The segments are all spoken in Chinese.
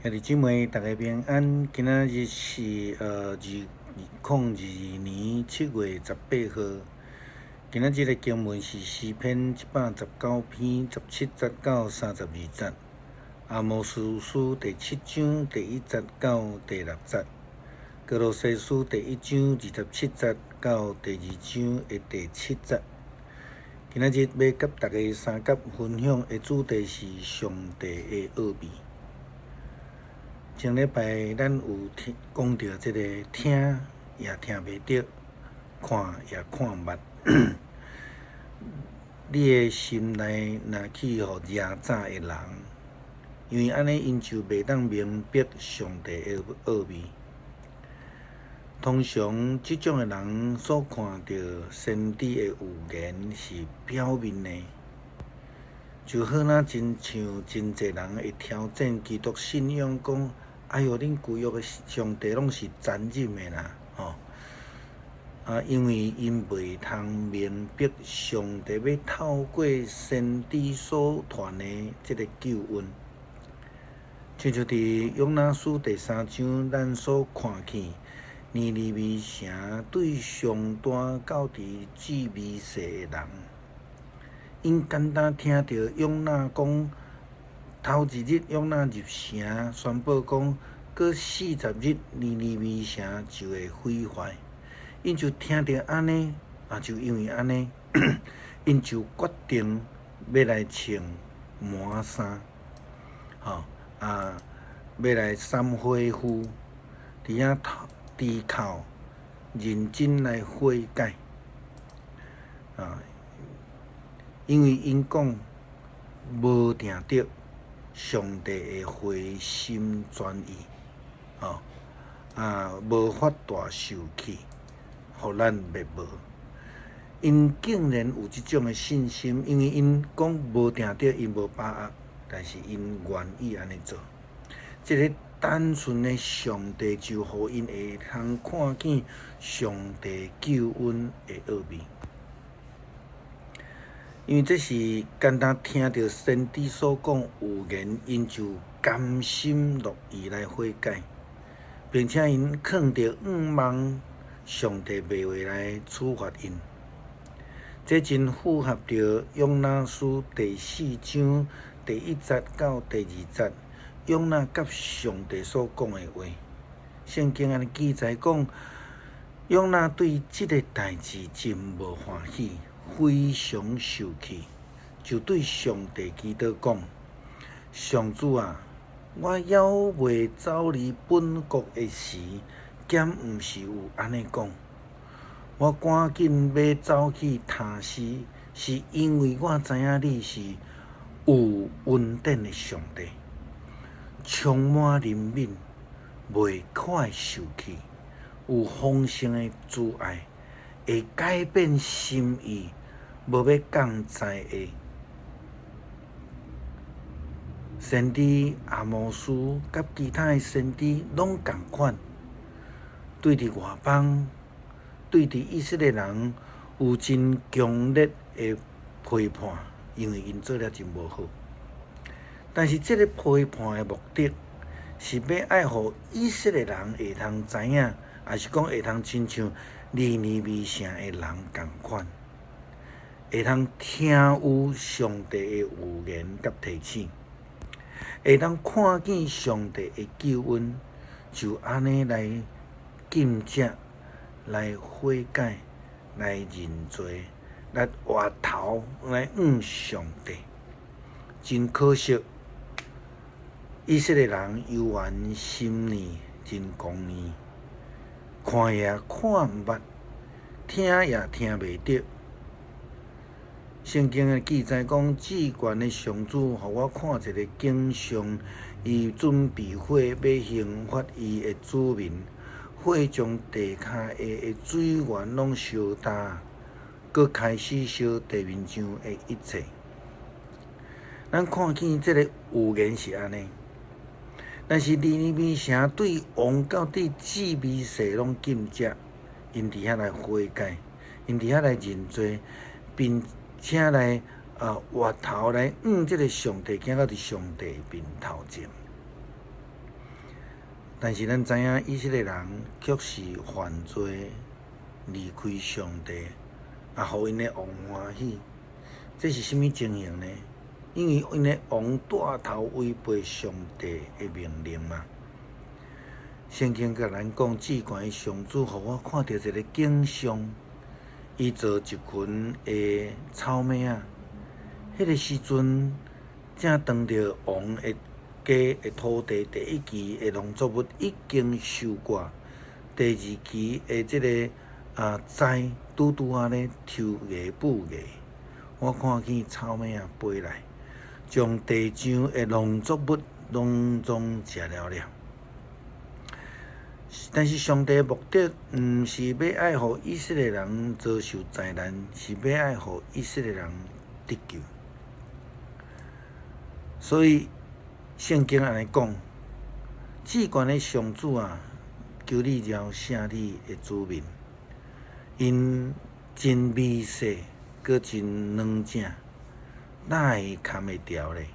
兄弟姊妹，大家平安。今仔日是2022年7月18号。今仔日的经文是诗篇119篇17节到32节，阿摩司书第7章第1节到第6节，歌罗西书第1章27节到第2章的第7节。今仔日要甲大家三角分享的主题是上帝的奥秘。前礼拜咱有讲到这个听也听袂到，看也看毋捌。你的心内若去互压榨的人，因为安尼因就袂当明白上帝的奥秘。通常即种的人所看到先知的预言是表面的，就好像真侪人会挑战基督信仰，讲哎哟，恁旧约的上帝拢是残忍的啦，因为因袂通明白上帝要透过先知所传的这个救恩，亲像伫约拿书第3章咱所看见，尼尼微城对上大到伫至微细的人，因简单听到约拿讲。头一日，约拿入城宣布讲，过40日，尼尼微城就会毁坏。因就听到安尼，就因为安尼，因就决定要来穿麻衫，要来三火夫，伫遐低头认真来悔改，因为因讲无定着。上帝的回心转意，无法大受气，互咱灭亡。因竟然有即种的信心，因为因讲无定着，因无把握，但是因愿意安尼做。这个单纯的上帝就互因会通看见上帝救恩的奥秘。因为这是简单听到先知所讲预言，因就甘心乐意来悔改，并且因肯定望上帝袂会来处罚因。这真符合着约拿书第4章第1节到第2节，约拿甲上帝所讲的话。圣经安尼记载讲，约拿对这个代志真无欢喜。非常受气，就对上帝祈祷讲：上主啊，我还未走离本国的时，敢毋是有安尼讲？我赶紧要走去他施，是因为我知影你是有恩典的上帝，充满怜悯，袂快受气，有丰盛的慈爱，会改变心意。无要降灾的先知阿摩司，甲其他的先知拢共款，对伫外邦，对伫以色列人有真强烈的批判，因为因做了真无好。但是这个批判的目的，是要爱互以色列人会通知影，也是讲会通亲像尼尼微城的人共款。会通听有上帝的预言甲提醒，会通看见上帝的救恩，就安尼来敬藉、来悔改、来认罪、来回头来上帝。真可惜，以色列人犹原心念真狂念，看也看毋捌，听也听袂着。圣经的记载讲，至高的上主，互我看一个景象，伊准备火要刑罚伊的子民，火将地骹下的水源拢烧焦，佮开始烧地面上的一切。咱看见这个预言是安尼，但是尼尼微城对王到底至微细拢禁止，因伫遐来悔改，因伫遐来认罪，并且来活头来这个上帝，行到伫上帝面头前。但是咱知影以色列人却是犯罪离开上帝，互因的王欢喜。这是甚物情形呢？因为因的王带头违背上帝的命令嘛。圣经甲咱讲，至高的上主，互我看到一个景象，伊做一群的草莓啊。迄个时阵，正当着王的家的土地第一期的农作物已经收割，第二期的即个栽拄咧抽芽补芽。我看见草莓啊飞来，将地上的农作物拢总食了。但是上帝的目的，毋是要爱互以色列人遭受灾难，是要爱互以色列人得救。所以圣经安尼讲，至高的上主啊，求你饶赦你的子民，因真美色，阁真软正，哪会堪会调咧？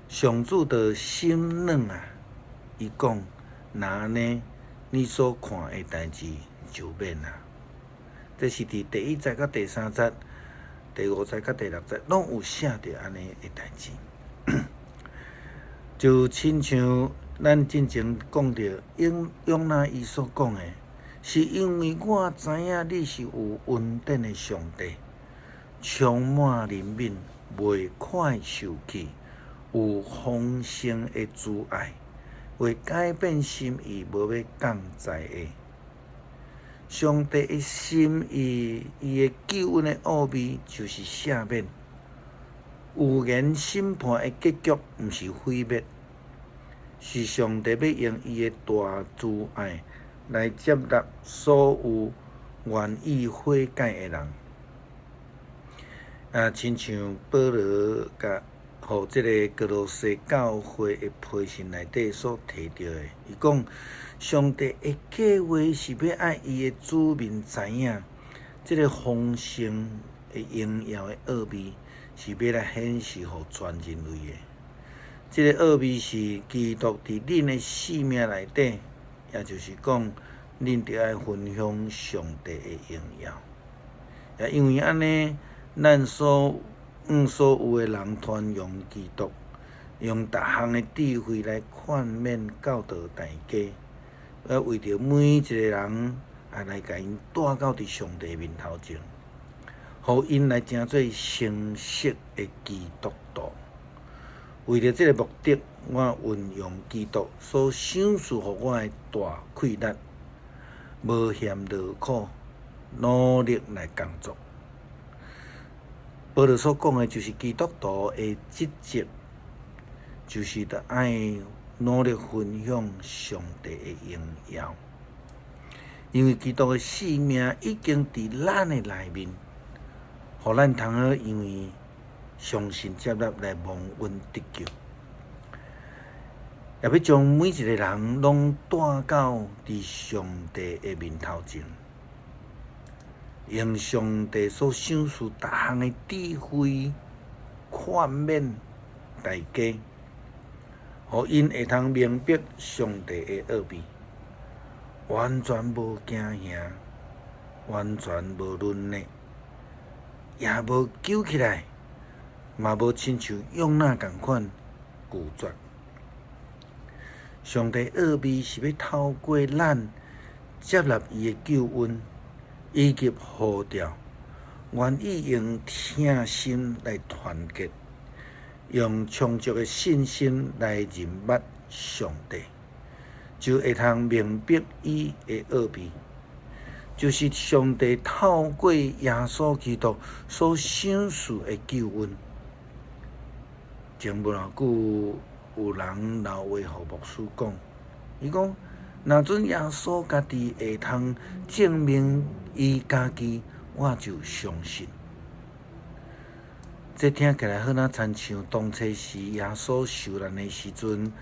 上主的心软啊，伊讲。那安尼，你所看的代志就免啦。这是伫第1节到第3节、第5节到第6节，拢有写着安尼的代志。就亲像咱之前讲着，用那伊所讲的，是因为我知影你是有恩典的上帝，充满怜悯，袂快受气，有丰盛的慈爱。会改变心意，无要降灾的。上帝的心意，伊的救恩的奥秘，就是赦免。有言审判的结局，毋是毁灭，是上帝要用伊的大慈爱来接纳所有愿意悔改的人。亲像保罗甲互即个哥罗西教会的批信内底所提到的，伊讲上帝的计划是要爱伊的子民知影，即个丰盛的荣耀的奥秘，是要来显示互全人类的。即个奥秘是基督伫恁的性命内底，也就是讲，恁着爱分享上帝的荣耀。也因为安尼，咱所有的人传扬基督，用逐项的智慧来劝勉教导大家，要为着每一个人来甲因带到伫上帝面头前，互因来成做成熟的基督徒。为着这个目的，我运用基督所赏赐互我的大气力，无嫌劳苦，努力来工作。保罗所讲的，就是基督徒的职责，就是得爱努力分享上帝的荣耀。因为基督的性命已经伫咱的内面，互咱通好因为相信接纳来蒙恩得救，也要将每一个人拢带到伫上帝的面头前。用上帝所赏赐逐项的智慧劝勉大家，互因会通明白上帝的奥秘，完全无惊吓，完全无论呢，也无揪起来，嘛无亲像用那共款拒绝。上帝奥秘是要透过咱接纳伊的救恩。以及呼召，愿意用听心来团结，用充足的信心来认捌上帝，就会通明白伊的奥秘，就是上帝透过耶稣基督所赏赐的救恩。前无偌久，有人留话互牧师讲，伊讲。若准耶稣家己会通证明伊家己，我就相信。这听起来好像亲像当初时耶稣受难的时阵，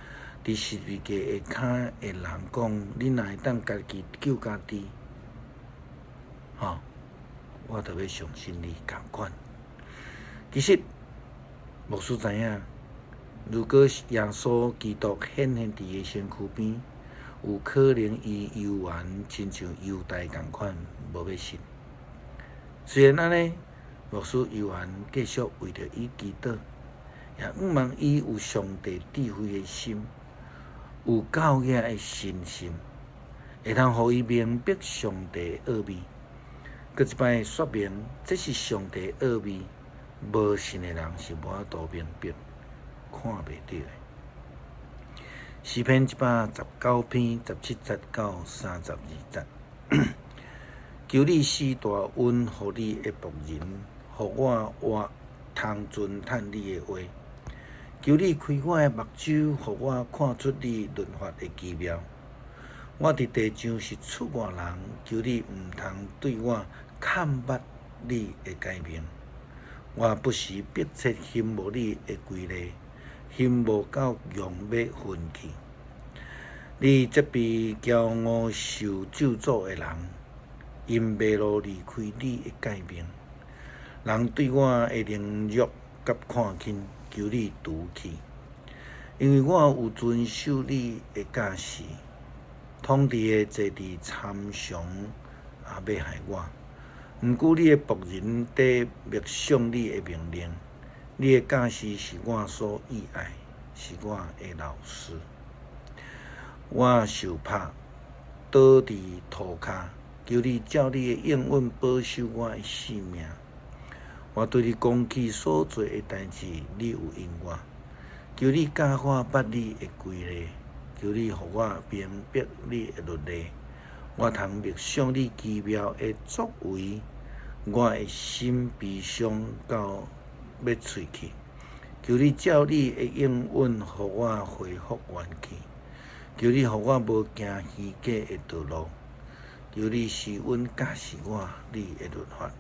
伫十字架下骹的人讲：“你若会当家己救家己，我就要相信你共款。”其实牧师知影，如果耶稣基督显现伫个身躯边，有可能伊游玩亲像犹大共款，无要信。虽然安尼，牧师游玩继续为着伊祈祷，也盼望伊有上帝智慧的心，有教育的信心，会通互伊明白上帝奥秘。搁一摆说明，这是上帝奥秘，无信的人是无法度明白、看袂到的。诗篇119篇17节到32节。求你施大恩，互你的仆人，互我活通遵趁你的话。求你开我的目睭，互我看出你律法的奇妙。我伫地上是出外人，求你毋通对我看捌你的诫命。我不时迫切羡慕你的规律，羡慕到用要分去。你责备骄傲受咒诅的人，因袂路离开你的诫命。人对我的凌辱甲看轻，求你除去，因为我有遵守你的教示。统治的坐伫参详也要害我，毋顾你的仆人伫默想你的命令。你的教示是我所喜爱，是我的老师。我受拍，倒伫涂骹，求你照你的应允保守我的性命。我对你讲起所做的代志，你有应我。求你教我捌你的规律，求你互我明白你的律例。我通默想你奇妙的作为，我的心悲伤到要碎去。求你照你的应允，互我恢复元气。求你互我无行虚假的道路。求你施恩教示我你的律法。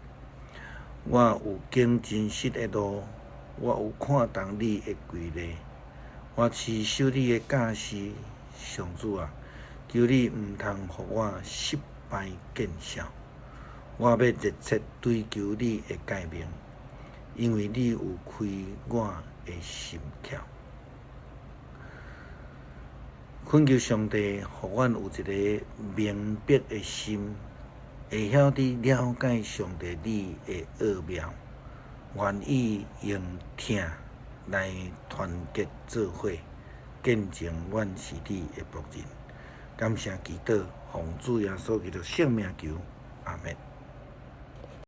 我有经真实的路，我有看重你的规律。我持守你的教示，上主啊，求你毋通互我失败见效。我要热切追求你的诫命，因为你有开我的心窍。恳求上帝，互阮有一个明白的心，会晓得了解上帝你的奥妙，愿意用听来团结做伙，见证阮是你的仆人。感谢祈祷，奉主耶稣基督圣名求，阿门。